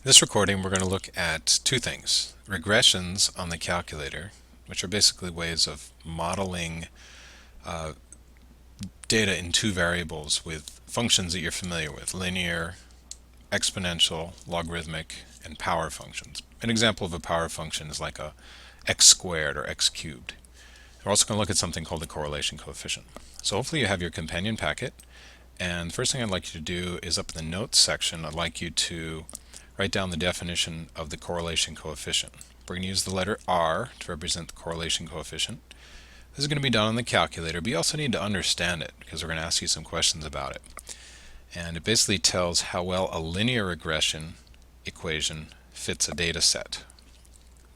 In this recording, we're going to look at two things. Regressions on the calculator, which are basically ways of modeling uh, data in two variables with functions that you're familiar with: linear, exponential, logarithmic, and power functions. An example of a power function is like a x squared or x cubed. We're also going to look at something called the correlation coefficient. So hopefully you have your companion packet, and the first thing I'd like you to do is up in the notes section, I'd like you to write down the definition of the correlation coefficient. We're going to use the letter R to represent the correlation coefficient. This is going to be done on the calculator, but you also need to understand it because we're going to ask you some questions about it. And it basically tells how well a linear regression equation fits a data set.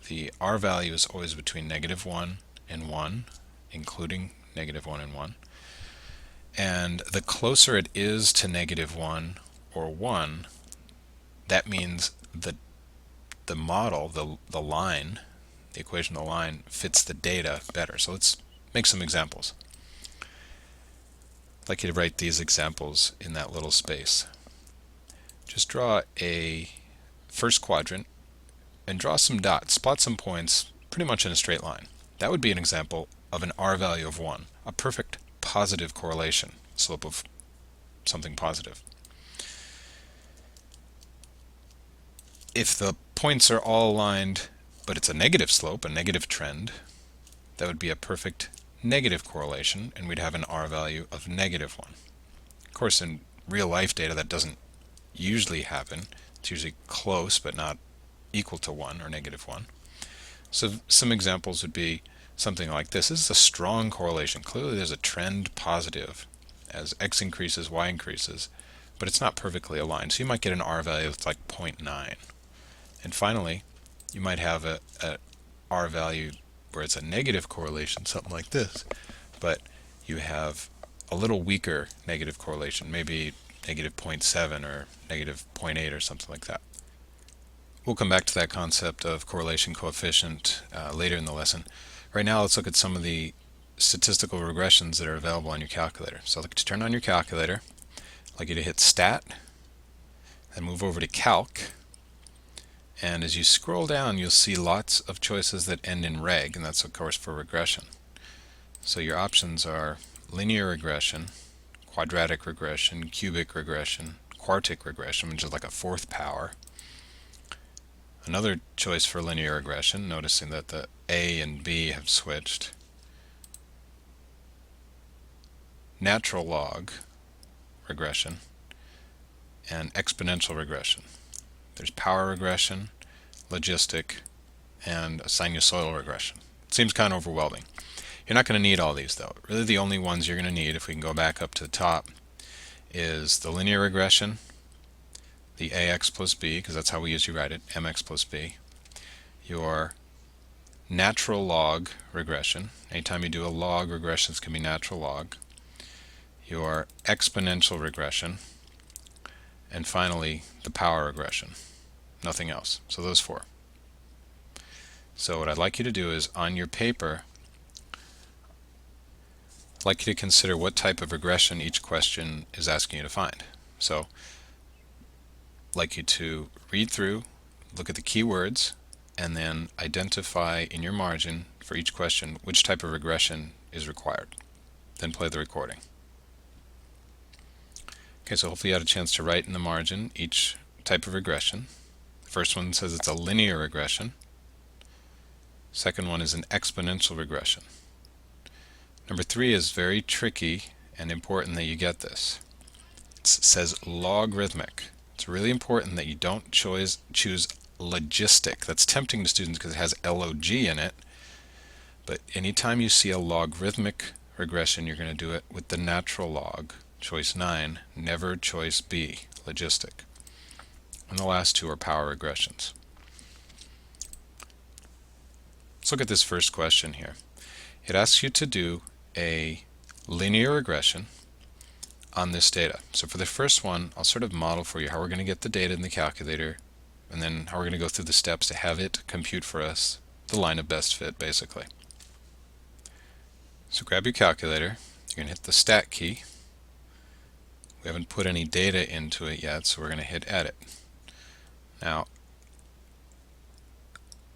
The R value is always between -1 and 1, including -1 and 1. And the closer it is to -1 or 1, that means the model, the line, the equation of the line fits the data better. So let's make some examples. I'd like you to write these examples in that little space. Just draw a first quadrant and draw some dots, plot some points pretty much in a straight line. That would be an example of an R value of 1, a perfect positive correlation, slope of something positive. If the points are all aligned, but it's a negative slope, a negative trend, that would be a perfect negative correlation, and we'd have an R value of -1. Of course, in real life data, that doesn't usually happen. It's usually close, but not equal to 1 or -1. So some examples would be something like this. This is a strong correlation. Clearly there's a trend positive as x increases, y increases, but it's not perfectly aligned. So you might get an R value that's like 0.9. And finally, you might have a R value where it's a negative correlation, something like this, but you have a little weaker negative correlation, maybe -0.7 or -0.8 or something like that. We'll come back to that concept of correlation coefficient later in the lesson. Right now, let's look at some of the statistical regressions that are available on your calculator. So I'd like to turn on your calculator. I'd like you to hit Stat, then move over to Calc. And as you scroll down, you'll see lots of choices that end in reg, and that's of course for regression. So your options are linear regression, quadratic regression, cubic regression, quartic regression, which is like a fourth power. Another choice for linear regression, noticing that the A and B have switched. Natural log regression and exponential regression. There's power regression, logistic, and sinusoidal regression. It seems kind of overwhelming. You're not going to need all these though. Really the only ones you're going to need, if we can go back up to the top, is the linear regression, the ax plus b, because that's how we usually write it, mx plus b, your natural log regression. Anytime you do a log, regressions can be natural log. Your exponential regression, and finally the power regression. Nothing else. So those four. So what I'd like you to do is on your paper, I'd like you to consider what type of regression each question is asking you to find. So I'd like you to read through, look at the keywords, and then identify in your margin for each question which type of regression is required. Then play the recording. Okay, so hopefully you had a chance to write in the margin each type of regression. The first one says it's a linear regression. Second one is an exponential regression. Number 3 is very tricky and important that you get this. It says logarithmic. It's really important that you don't choose logistic. That's tempting to students because it has log in it. But anytime you see a logarithmic regression, you're going to do it with the natural log. Choice 9, never choice B, logistic. And the last two are power regressions. Let's look at this first question here. It asks you to do a linear regression on this data. So for the first one, I'll sort of model for you how we're going to get the data in the calculator, and then how we're going to go through the steps to have it compute for us the line of best fit, basically. So grab your calculator, you're going to hit the Stat key. We haven't put any data into it yet, so we're going to hit Edit. Now,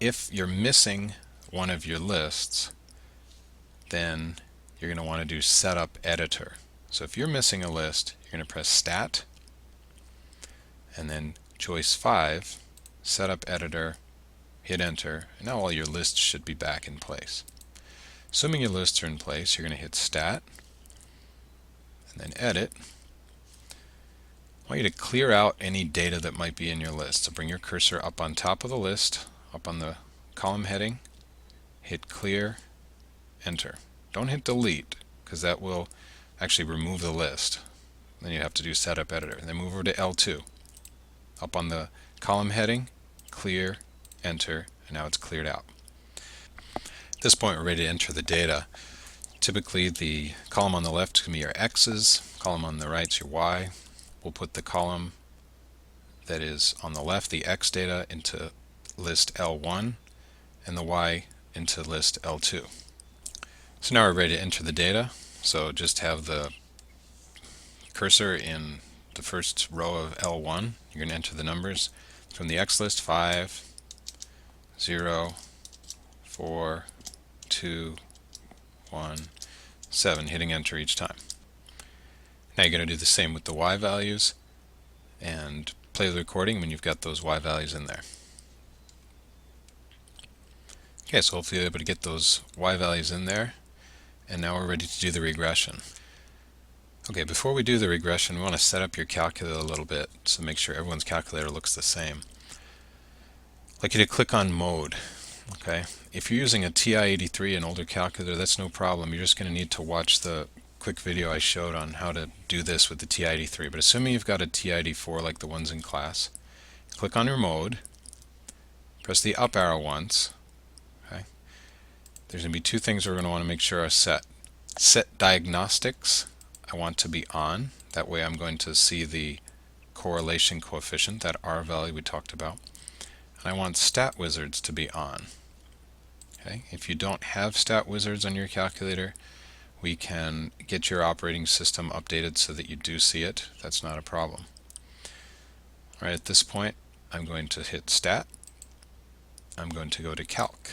if you're missing one of your lists, then you're going to want to do Setup Editor. So if you're missing a list, you're going to press Stat, and then choice 5, Setup Editor, hit Enter, and now all your lists should be back in place. Assuming your lists are in place, you're going to hit Stat, and then Edit. I want you to clear out any data that might be in your list. So bring your cursor up on top of the list, up on the column heading, hit Clear, Enter. Don't hit Delete, because that will actually remove the list. Then you have to do Setup Editor. And then move over to L2. Up on the column heading, Clear, Enter, and now it's cleared out. At this point, we're ready to enter the data. Typically, the column on the left can be your X's, column on the right is your Y. We'll put the column that is on the left, the X data, into list L1, and the Y into list L2. So now we're ready to enter the data. So just have the cursor in the first row of L1. You're going to enter the numbers from the X list: 5, 0, 4, 2, 1, 7, hitting enter each time. Now you're going to do the same with the Y values and play the recording when you've got those Y values in there. Okay, so hopefully you're able to get those Y values in there, and now we're ready to do the regression. Okay, before we do the regression, we want to set up your calculator a little bit, so make sure everyone's calculator looks the same. I'd like you to click on Mode. Okay, if you're using a TI-83, an older calculator, that's no problem. You're just going to need to watch the quick video I showed on how to do this with the TI-83. But assuming you've got a TI-84 like the ones in class, click on your mode, press the up arrow once. Okay, there's going to be two things we're going to want to make sure are set. Set diagnostics, I want to be on. That way I'm going to see the correlation coefficient, that R value we talked about. And I want stat wizards to be on. Okay, if you don't have stat wizards on your calculator, we can get your operating system updated so that you do see it. That's not a problem. All right, at this point, I'm going to hit Stat. I'm going to go to Calc.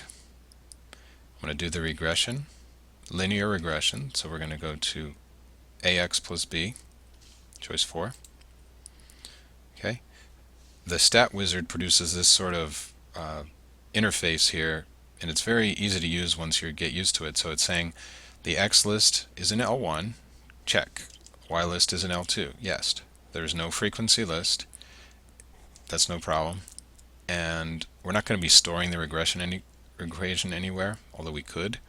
I'm going to do the regression, linear regression. So we're going to go to AX plus B, choice 4. Okay. The stat wizard produces this sort of interface here, and it's very easy to use once you get used to it. So it's saying the X list is in L1, check. Y list is in L2, yes. There's no frequency list, that's no problem. And we're not going to be storing the regression equation anywhere, although we could.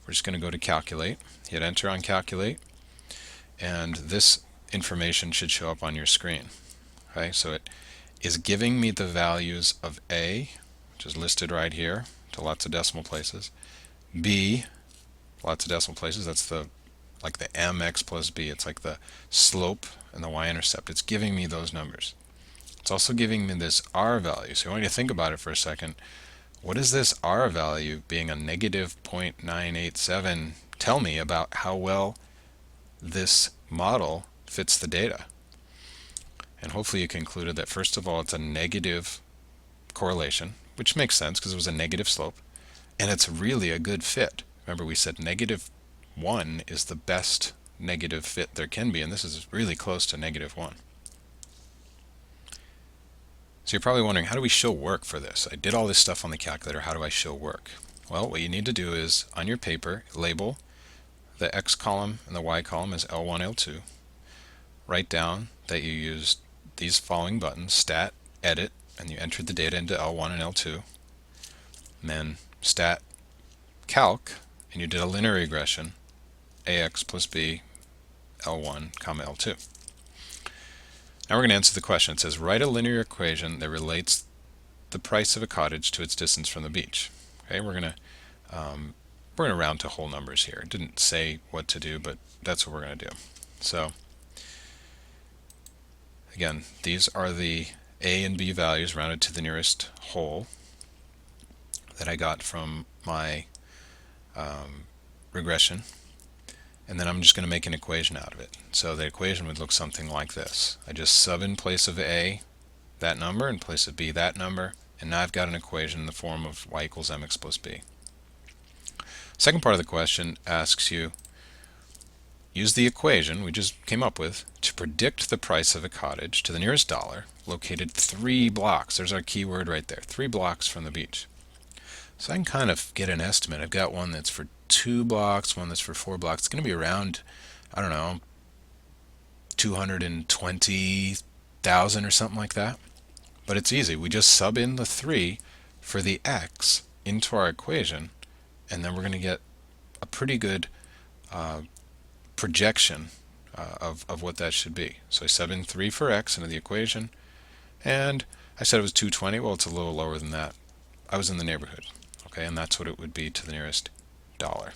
We're just going to go to Calculate, hit Enter on Calculate, and this information should show up on your screen. Okay, so it is giving me the values of A, which is listed right here, to lots of decimal places, B, lots of decimal places, that's the like the mx plus b, it's like the slope and the y-intercept. It's giving me those numbers. It's also giving me this r value. So I want you to think about it for a second. What does this r value being a negative 0.987 tell me about how well this model fits the data? And hopefully you concluded that first of all it's a negative correlation, which makes sense because it was a negative slope, and it's really a good fit. Remember, we said -1 is the best negative fit there can be, and this is really close to -1. So you're probably wondering, how do we show work for this? I did all this stuff on the calculator, how do I show work? Well, what you need to do is, on your paper, label the X column and the Y column as L1, L2. Write down that you used these following buttons: Stat, Edit, and you entered the data into L1 and L2. And then Stat, Calc, and you did a linear regression, AX plus B, L1, comma L2. Now we're going to answer the question. It says, write a linear equation that relates the price of a cottage to its distance from the beach. Okay, we're going to round to whole numbers here. It didn't say what to do, but that's what we're going to do. So again, these are the A and B values rounded to the nearest whole that I got from my regression, and then I'm just going to make an equation out of it. So the equation would look something like this. I just sub in place of A that number, in place of B that number, And now I've got an equation in the form of y equals mx plus b. Second part of the question asks you, use the equation we just came up with to predict the price of a cottage to the nearest dollar located 3 blocks. There's our keyword right there, 3 blocks from the beach. So I can kind of get an estimate. I've got one that's for 2 blocks, one that's for 4 blocks. It's going to be around, I don't know, 220,000 or something like that. But it's easy. We just sub in the 3 for the x into our equation, and then we're going to get a pretty good projection of what that should be. So I sub in 3 for x into the equation, and I said it was 220. Well, it's a little lower than that. I was in the neighborhood. Okay, and that's what it would be to the nearest dollar.